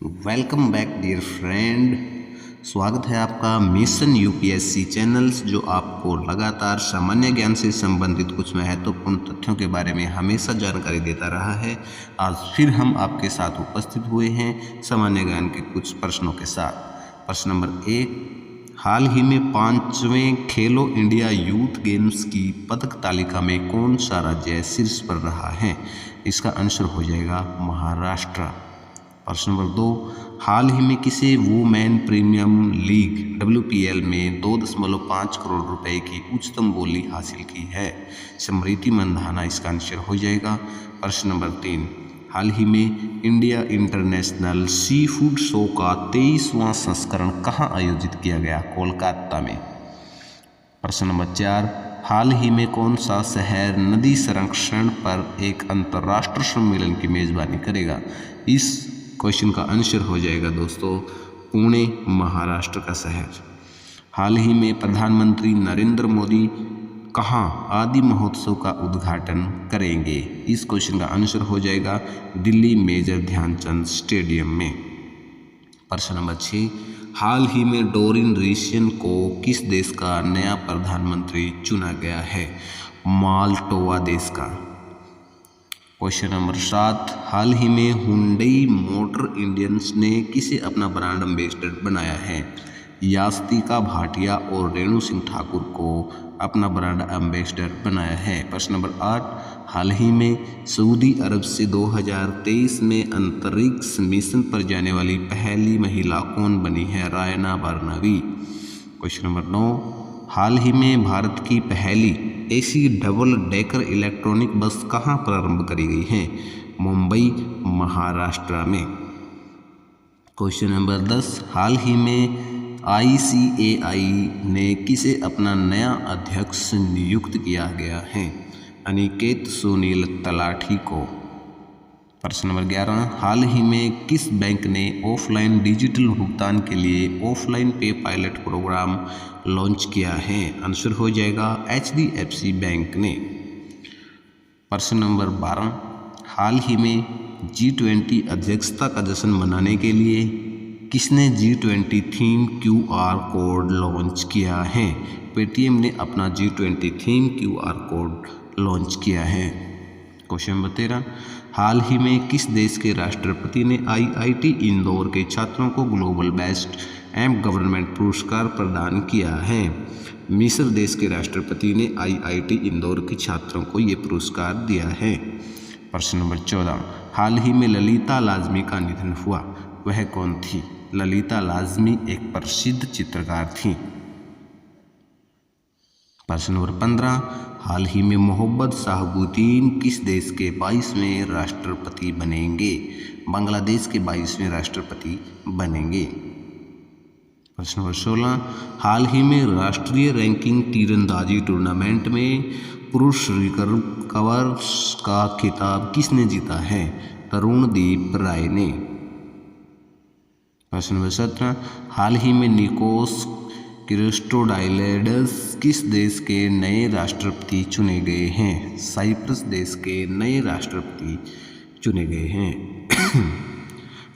Welcome back dear friend. स्वागत है आपका मिशन यूपीएससी चैनल्स, जो आपको लगातार सामान्य ज्ञान से संबंधित कुछ महत्वपूर्ण तथ्यों के बारे में हमेशा जानकारी देता रहा है। आज फिर हम आपके साथ उपस्थित हुए हैं सामान्य ज्ञान के कुछ प्रश्नों के साथ। प्रश्न नंबर 1, हाल ही में 5वें खेलो इंडिया यूथ गेम्स की पदक तालिका में कौन सा राज्य शीर्ष पर रहा है? इसका आंसर हो जाएगा महाराष्ट्र। प्रश्न नंबर 2, हाल ही में किसे वुमेन प्रीमियम लीग WPL में 2.5 करोड़ रुपए की उच्चतम बोली हासिल की है? स्मृति मंधाना इसका आंसर हो जाएगा। प्रश्न नंबर 3, हाल ही में India international sea food show का 23वां संस्करण कहाँ आयोजित किया गया? कोलकाता में। प्रश्न नंबर 4, हाल ही में कौन सा शहर नदी संरक्षण पर एक अंतर्राष्ट्रीय सम्मेलन की मेजबानी करेगा? इस क्वेश्चन का आंसर हो जाएगा दोस्तों पुणे, महाराष्ट्र का शहर। हाल ही में प्रधानमंत्री नरेंद्र मोदी कहाँ आदि महोत्सव का उद्घाटन करेंगे? इस क्वेश्चन का आंसर हो जाएगा दिल्ली मेजर ध्यानचंद स्टेडियम में। प्रश्न नंबर 6, हाल ही में डोरिन रीशियन को किस देश का नया प्रधानमंत्री चुना गया है? माल्टोवा देश का। क्वेश्चन नंबर 7, हाल ही में हुंडई मोटर इंडियंस ने किसे अपना ब्रांड एम्बेसडर बनाया है? यास्तिका भाटिया और रेणु सिंह ठाकुर को अपना ब्रांड एम्बेसडर बनाया है। प्रश्न नंबर 8, हाल ही में सऊदी अरब से 2023 में अंतरिक्ष मिशन पर जाने वाली पहली महिला कौन बनी है? रायना बारनावी। क्वेश्चन नंबर 9, हाल ही में भारत की पहली एसी डबल डेकर इलेक्ट्रॉनिक बस कहाँ प्रारंभ करी गई है? मुंबई, महाराष्ट्र में। क्वेश्चन नंबर 10, हाल ही में ICAI ने किसे अपना नया अध्यक्ष नियुक्त किया गया है? अनिकेत सुनील तलाठी को। प्रश्न नंबर 11, हाल ही में किस बैंक ने ऑफलाइन डिजिटल भुगतान के लिए ऑफलाइन पे पायलट प्रोग्राम लॉन्च किया है? आंसर हो जाएगा HDFC बैंक ने। प्रश्न नंबर 12, हाल ही में G20 अध्यक्षता का जश्न मनाने के लिए किसने G20 theme QR code launch किया है? पेटीएम ने अपना G20 theme QR code launch किया है। क्वेश्चन नंबर 13, हाल ही में किस देश के राष्ट्रपति ने IIT इंदौर के छात्रों को ग्लोबल बेस्ट एम गवर्नमेंट पुरस्कार प्रदान किया है? मिस्र देश के राष्ट्रपति ने IIT इंदौर के छात्रों को ये पुरस्कार दिया है। प्रश्न नंबर 14, हाल ही में ललिता लाजमी का निधन हुआ, वह कौन थी? ललिता लाजमी एक प्रसिद्ध चित्रकार थी। प्रश्न नंबर 15, हाल ही में मोहम्मद शाहबुद्दीन किस देश के 22वें राष्ट्रपति बनेंगे? बांग्लादेश के 22वें राष्ट्रपति बनेंगे। प्रश्न नंबर 16, हाल ही में राष्ट्रीय रैंकिंग तीरंदाजी टूर्नामेंट में पुरुष रिकर्व कवर का खिताब किसने जीता है? तरुणदीप राय ने। प्रश्न नंबर 17, हाल ही में निकोस क्रिस्टोडाइलिडस किस देश के नए राष्ट्रपति चुने गए हैं? साइप्रस देश के नए राष्ट्रपति चुने गए हैं।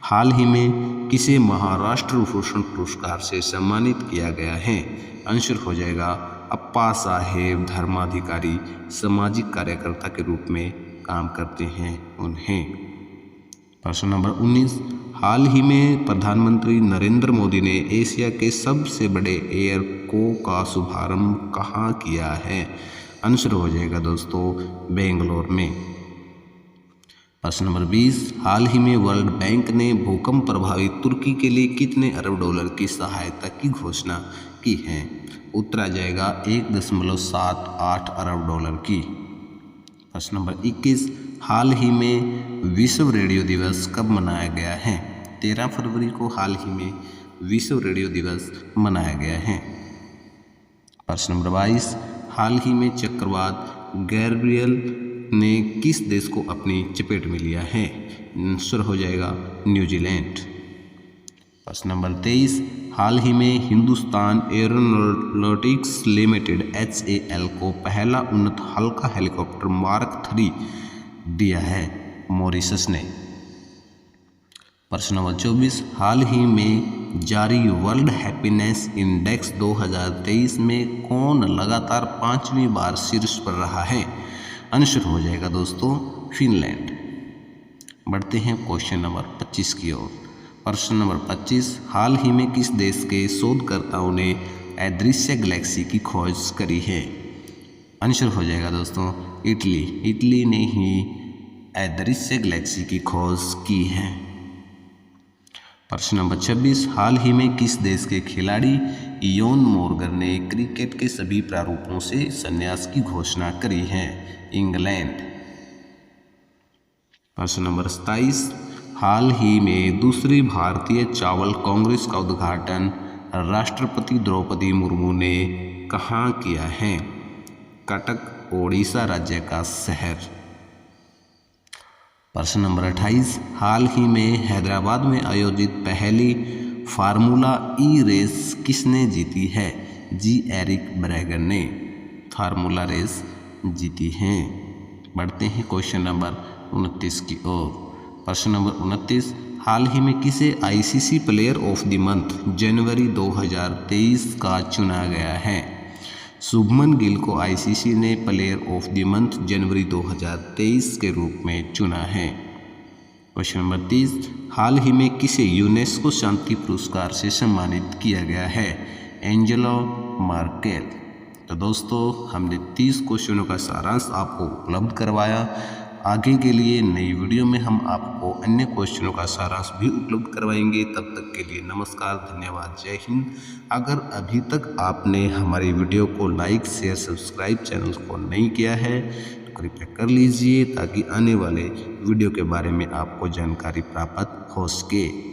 हाल ही में किसे महाराष्ट्र भूषण पुरस्कार से सम्मानित किया गया है? आंसर हो जाएगा अप्पा साहेब धर्माधिकारी, सामाजिक कार्यकर्ता के रूप में काम करते हैं उन्हें। प्रश्न नंबर 19, हाल ही में प्रधानमंत्री नरेंद्र मोदी ने एशिया के सबसे बड़े एयरको का शुभारंभ कहाँ किया है? आंसर हो जाएगा दोस्तों बेंगलोर में। प्रश्न नंबर 20, हाल ही में वर्ल्ड बैंक ने भूकंप प्रभावित तुर्की के लिए कितने अरब डॉलर की सहायता की घोषणा की है? उत्तर आ जाएगा 1.78 अरब डॉलर की। प्रश्न नंबर 21, हाल ही में विश्व रेडियो दिवस कब मनाया गया है? 13 फरवरी को हाल ही में विश्व रेडियो दिवस मनाया गया है। प्रश्न नंबर 22, हाल ही में चक्रवात गैब्रियल ने किस देश को अपनी चपेट में लिया है? आंसर हो जाएगा न्यूजीलैंड। प्रश्न नंबर 23, हाल ही में हिंदुस्तान एरोनॉटिक्स लिमिटेड HAL को पहला उन्नत हल्का हेलीकॉप्टर मार्क 3 दिया है मॉरिशस ने। प्रश्न नंबर 24, हाल ही में जारी वर्ल्ड हैप्पीनेस इंडेक्स 2023 में कौन लगातार 5वीं बार शीर्ष पर रहा है? आंसर हो जाएगा दोस्तों फिनलैंड। बढ़ते हैं क्वेश्चन नंबर 25 की ओर। प्रश्न नंबर 25, हाल ही में किस देश के शोधकर्ताओं ने अदृश्य गैलेक्सी की खोज करी है? आंसर हो जाएगा दोस्तों इटली। इटली ने ही अदृश्य गैलेक्सी की खोज की है। प्रश्न नंबर 26, हाल ही में किस देश के खिलाड़ी इयोन मोर्गन ने क्रिकेट के सभी प्रारूपों से संन्यास की घोषणा करी है? इंग्लैंड। प्रश्न नंबर 27, हाल ही में दूसरी भारतीय चावल कांग्रेस का उद्घाटन राष्ट्रपति द्रौपदी मुर्मू ने कहाँ किया है? कटक ओडिशा राज्य का शहर। प्रश्न नंबर 28, हाल ही में हैदराबाद में आयोजित पहली फार्मूला ई रेस किसने जीती है? जी एरिक ब्रेगर ने फार्मूला रेस जीती है। बढ़ते हैं क्वेश्चन नंबर 29 की ओर। प्रश्न नंबर 29, हाल ही में किसे ICC player of the month जनवरी 2023 का चुना गया है? शुभमन गिल को आईसीसी ने प्लेयर ऑफ द मंथ जनवरी 2023 के रूप में चुना है। क्वेश्चन नंबर 30, हाल ही में किसे यूनेस्को शांति पुरस्कार से सम्मानित किया गया है? Angela Merkel. तो दोस्तों हमने 30 क्वेश्चनों का सारांश आपको उपलब्ध करवाया। आगे के लिए नई वीडियो में हम आपको अन्य क्वेश्चनों का सारांश भी उपलब्ध करवाएंगे। तब तक के लिए नमस्कार, धन्यवाद, जय हिंद। अगर अभी तक आपने हमारी वीडियो को लाइक शेयर सब्सक्राइब चैनल को नहीं किया है तो कृपया कर लीजिए ताकि आने वाले वीडियो के बारे में आपको जानकारी प्राप्त हो सके।